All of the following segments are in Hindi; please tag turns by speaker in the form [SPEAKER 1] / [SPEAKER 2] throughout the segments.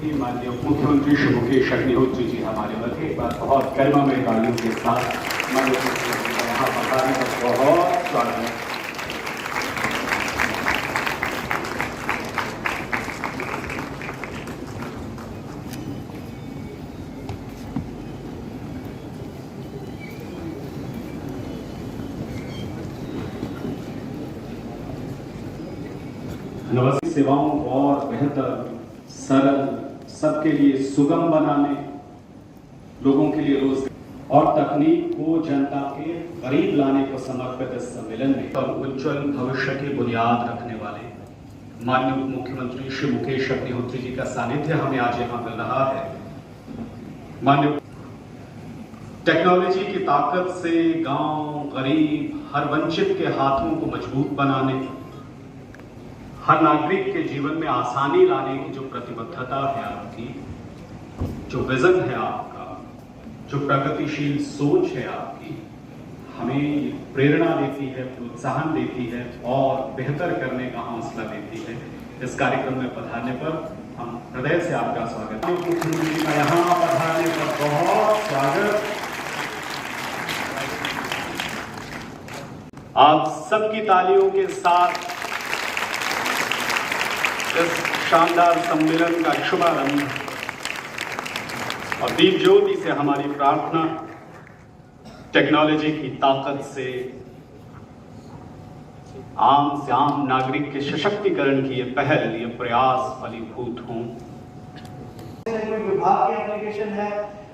[SPEAKER 1] अतिथि माननीय मुख्यमंत्री श्री मुकेश अग्निहोत्री जी हमारे मध्य एक बार बहुत गर्मामय तालियों के साथ माननीय मुख्यमंत्री का यहाँ पधारने का बहुत स्वागत है। नमस्ते। सेवाओं को और बेहतर, सरल, सबके लिए सुगम बनाने, लोगों के लिए रोजगार और तकनीक को जनता के करीब लाने को समर्पित इस सम्मेलन में उज्जवल भविष्य की बुनियाद रखने वाले माननीय मुख्यमंत्री श्री मुकेश अग्निहोत्री जी का सानिध्य हमें आज यहाँ मिल रहा है। माननीय टेक्नोलॉजी की ताकत से गांव, गरीब, हर वंचित के हाथों को मजबूत बनाने, हर नागरिक के जीवन में आसानी लाने की जो प्रतिबद्धता है आपकी, जो विजन है आपका, जो प्रगतिशील सोच है आपकी, हमें प्रेरणा देती है, प्रोत्साहन देती है और बेहतर करने का हौसला देती है। इस कार्यक्रम में पधारने पर हम हृदय से आपका स्वागत है। मुख्यमंत्री का यहाँ पधारने पर बहुत स्वागत। आप सबकी तालियों के साथ इस शानदार सम्मेलन का शुभारंभ और दीप ज्योति से हमारी प्रार्थना, टेक्नोलॉजी की ताकत से आम से आम नागरिक के सशक्तिकरण की ये पहल, ये प्रयास फलीभूत हों।
[SPEAKER 2] विभाग की एप्लीकेशन है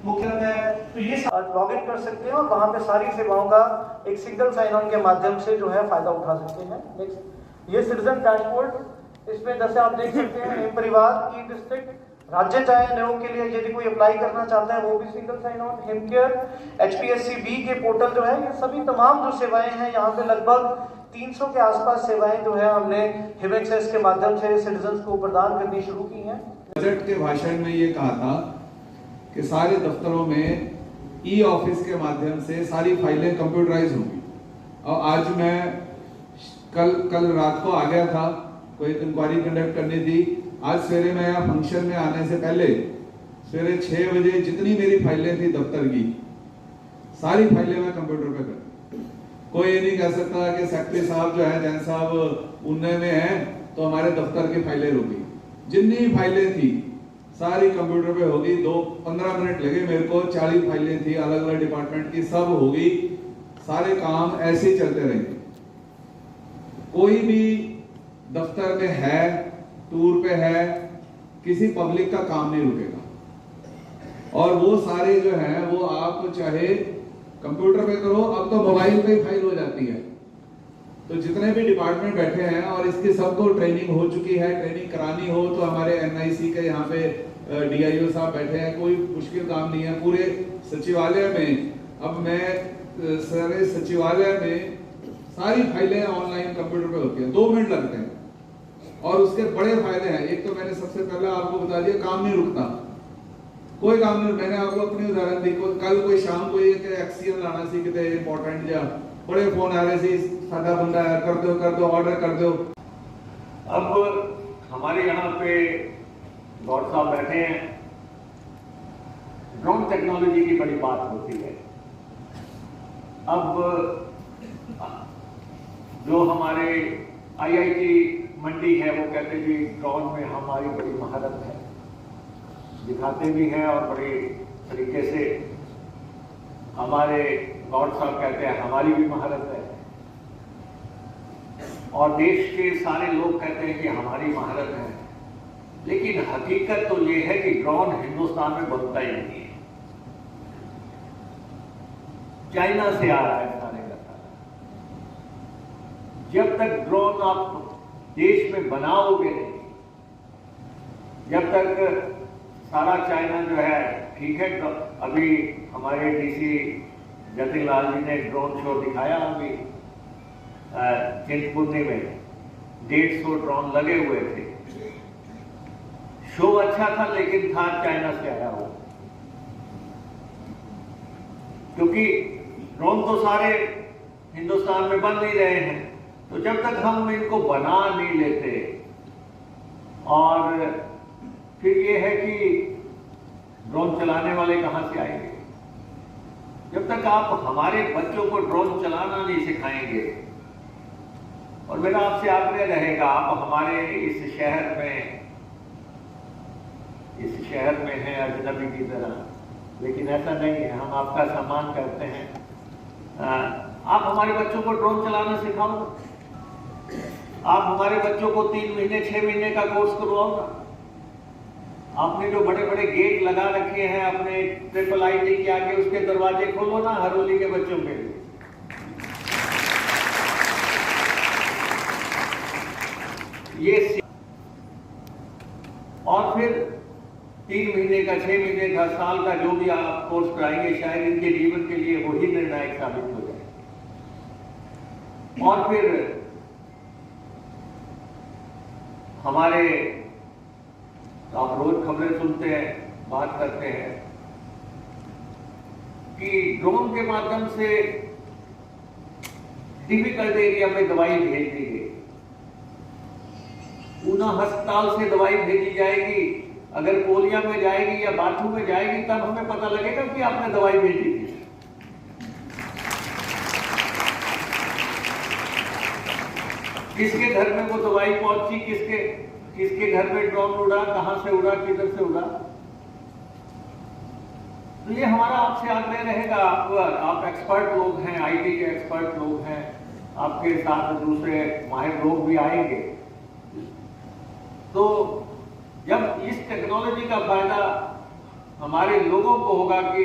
[SPEAKER 2] मुख्य में, तो ये लॉग इन कर सकते हैं और वहां पे सारी सेवाओं का एक सिंगल साइन ऑन के माध्यम से जो है फायदा उठा सकते हैं। नेक्स्ट, ये सिटीजन डैशबोर्ड, इसमें जैसे आप देख सकते हैं हिम परिवार की डिस्ट्रिक्ट, राज्य चयन के लिए यदि कोई अप्लाई करना चाहता है वो भी single sign on, Him care, HPSC-B के पोर्टल जो है, ये सभी तमाम जो सेवाएं हैं यहाँ पे लगभग 300 के आसपास सेवाएं जो है हमने हिम एक्सेस के माध्यम से सिटीजन्स को प्रदान करनी शुरू की हैं।
[SPEAKER 3] बजट के भाषण में ये कहा था कि सारे दफ्तरों में ई ऑफिस के माध्यम से सारी फाइलें कंप्यूटराइज होंगी। और आज मैं कल रात को आ गया था, कोई इंक्वायरी कंडक्ट करनी थी। आज सवेरे मैं यहाँ फंक्शन में आने से पहले सवेरे 6 बजे जितनी मेरी फाइलें थी दफ्तर की, सारी फाइलें मैं कंप्यूटर पे कर। कोई ये नहीं कह सकता कि सेक्रेटरी साहब जो है, जैन साहब उन्ने में हैं तो हमारे दफ्तर की फाइलें रुकी। जितनी फाइलें थी सारी कंप्यूटर पे होगी। 15 मिनट लगे मेरे को, 40 फाइलें थी अलग अलग डिपार्टमेंट की, सब होगी। सारे काम ऐसे ही चलते रहेंगे। कोई भी दफ्तर में है, टूर पे है, किसी पब्लिक का काम नहीं रुकेगा। और वो सारे जो है वो आप चाहे कंप्यूटर पे करो, अब तो मोबाइल पे ही फाइल हो जाती है। तो जितने भी डिपार्टमेंट बैठे हैं और इसकी सबको ट्रेनिंग हो चुकी है, ट्रेनिंग करानी हो तो हमारे NIC के यहाँ पे DIO साहब बैठे हैं, कोई मुश्किल काम नहीं है। पूरे सचिवालय में, अब मैं सारे सचिवालय में सारी फाइलें ऑनलाइन कंप्यूटर पे होती है, 2 मिनट लगते हैं। और उसके बड़े फायदे हैं। एक तो मैंने सबसे पहले आपको बता दिया, काम नहीं रुकता, कोई काम नहीं। मैंने आपको अपनी उदाहरण दी, कल कोई शाम को एक एक्सीएन लाना सी कितने इंपॉर्टेंट, या बड़े फोन आ रहे थे, सादा बंदा है, कर दो ऑर्डर कर दो।
[SPEAKER 4] अब हमारे यहाँ पे गौर साहब बैठे हैं, ड्रोन टेक्नोलॉजी की बड़ी बात होती है। अब जो हमारे IIT मंडी है वो कहते जी ड्रोन में हमारी बड़ी महारत है, दिखाते भी हैं और बड़े तरीके से। हमारे गौर साहब कहते हैं हमारी भी महारत है, और देश के सारे लोग कहते हैं कि हमारी महारत है। लेकिन हकीकत तो ये है कि ड्रोन हिंदुस्तान में बनता ही नहीं है, चाइना से आ रहा है सारे का सारा। जब तक ड्रोन आप देश में बनाओगे नहीं, जब तक सारा चाइना जो है, ठीक है, तो अभी हमारे DC जतिन लाल जी ने ड्रोन शो दिखाया, अभी चिंतपूर्णी में 150 ड्रोन लगे हुए थे। शो अच्छा था लेकिन था चाइना से आया हुआ, क्योंकि ड्रोन तो सारे हिंदुस्तान में बन नहीं रहे हैं। तो जब तक हम इनको बना नहीं लेते और फिर ये है कि ड्रोन चलाने वाले कहाँ से आएंगे? जब तक आप हमारे बच्चों को ड्रोन चलाना नहीं सिखाएंगे, और मेरा आपसे आग्रह रहेगा, आप हमारे इस शहर में हैं अजनबी की तरह, लेकिन ऐसा नहीं है, हम आपका सम्मान करते हैं। आप हमारे बच्चों को ड्रोन चलाना सिखाओ, आप हमारे बच्चों को 3 महीने 6 महीने का कोर्स करवाओ ना। आपने जो बड़े बड़े गेट लगा रखे हैं अपने IIT के आगे, उसके दरवाजे खोलो ना हरोली के बच्चों के लिए। ये और फिर 3 महीने का 6 महीने का साल का जो भी आप कोर्स कराएंगे, शायद इनके जीवन के लिए वही निर्णायक साबित हो जाए। और फिर हमारे, आप रोज खबरें सुनते हैं, बात करते हैं कि ड्रोन के माध्यम से डिफिकल्ट एरिया में दवाई भेज दी गई। ऊना अस्पताल से दवाई भेजी जाएगी, अगर कोलिया में जाएगी या बाथू में जाएगी, तब हमें पता लगेगा कि आपने दवाई भेजी थी। किसके घर में वो दवाई पहुंची, किसके घर में ड्रोन उड़ा, कहां से उड़ा, किधर से उड़ा। तो ये हमारा आपसे आग्रह रहेगा, आप एक्सपर्ट लोग हैं, IT के एक्सपर्ट लोग हैं, आपके साथ दूसरे माहिर लोग भी आएंगे। तो जब इस टेक्नोलॉजी का फायदा हमारे लोगों को होगा कि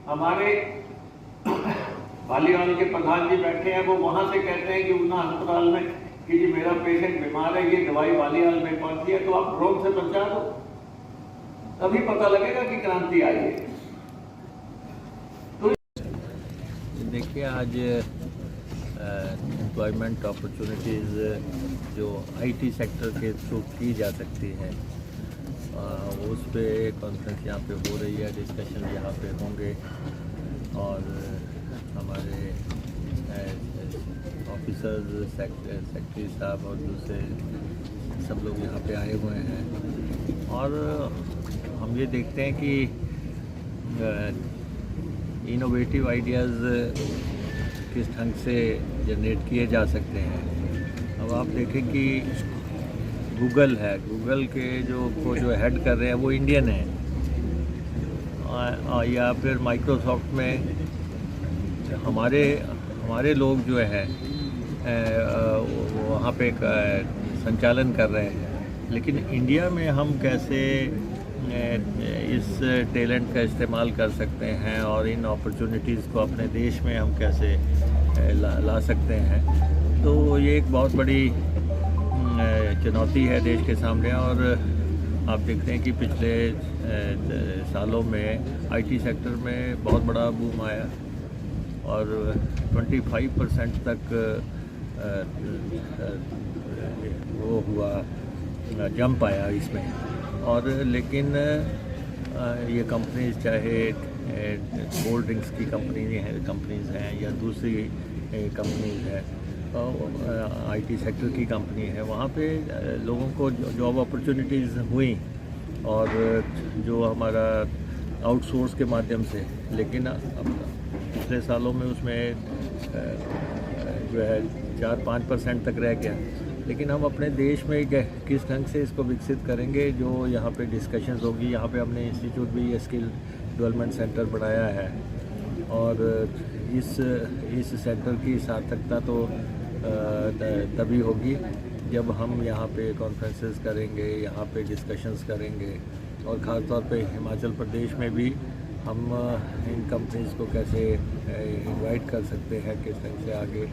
[SPEAKER 4] हमारे बालीवाल के प्रधान जी बैठे हैं, वो वहां से कहते हैं कि ऊना अस्पताल में कि जी मेरा पेशेंट बीमार है, ये दवाई बालीवाल में पहुंची है, तो आप ड्रोन से पहुंचा दो, तभी पता लगेगा कि क्रांति आई है। तो
[SPEAKER 5] देखिए, आज एम्प्लॉयमेंट अपॉर्चुनिटीज़ जो IT सेक्टर के थ्रू की जा सकती है, उस पे कॉन्फ्रेंस यहाँ पे हो रही है, डिस्कशन यहाँ पे होंगे, और हमारे ऑफिसर्स, सेक्रेटरी साहब और दूसरे सब लोग यहाँ पे आए हुए हैं। और हम ये देखते हैं कि इनोवेटिव आइडियाज़ किस ढंग से जनरेट किए जा सकते हैं। अब आप देखें कि गूगल है, गूगल के जो हेड कर रहे हैं वो इंडियन है, या फिर माइक्रोसॉफ्ट में हमारे लोग जो है वहाँ पे संचालन कर रहे हैं। लेकिन इंडिया में हम कैसे इस टैलेंट का इस्तेमाल कर सकते हैं और इन अपॉर्चुनिटीज़ को अपने देश में हम कैसे ला सकते हैं, तो ये एक बहुत बड़ी चुनौती है देश के सामने। और आप देखते हैं कि पिछले सालों में IT सेक्टर में बहुत बड़ा बूम आया और 25% तक वो हुआ, जंप आया इसमें। और लेकिन ये कंपनीज, चाहे कोल्ड ड्रिंक्स की कंपनीज हैं या दूसरी कंपनीज है, IT सेक्टर की कंपनी है, वहाँ पे लोगों को जॉब अपॉर्चुनिटीज़ हुई, और जो हमारा आउटसोर्स के माध्यम से। लेकिन पिछले सालों में उसमें जो है 4-5% तक रह गया। लेकिन हम अपने देश में किस ढंग से इसको विकसित करेंगे, जो यहाँ पे डिस्कशंस होगी। यहाँ पे हमने इंस्टीट्यूट भी ये स्किल डेवलपमेंट सेंटर बनाया है, और इस सेंटर की सार्थकता तो तभी होगी जब हम यहाँ पे कॉन्फ्रेंसेस करेंगे, यहाँ पे डिस्कशंस करेंगे, और ख़ास तौर पे हिमाचल प्रदेश में भी हम इन कंपनीज़ को कैसे इनवाइट कर सकते हैं, किस ढंग से आगे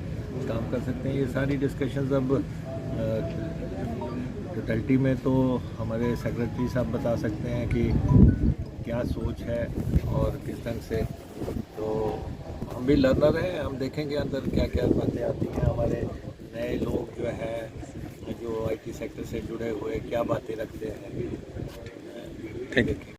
[SPEAKER 5] काम कर सकते हैं। ये सारी डिस्कशंस अब टोटलिटी में तो हमारे सेक्रेटरी साहब बता सकते हैं कि क्या सोच है और किस ढंग से। तो हम भी लर्नर हैं, हम देखेंगे अंदर क्या क्या बातें आती हैं। हमारे नए लोग जो हैं, जो IT सेक्टर से जुड़े हुए, क्या बातें रखते हैं। Thank you.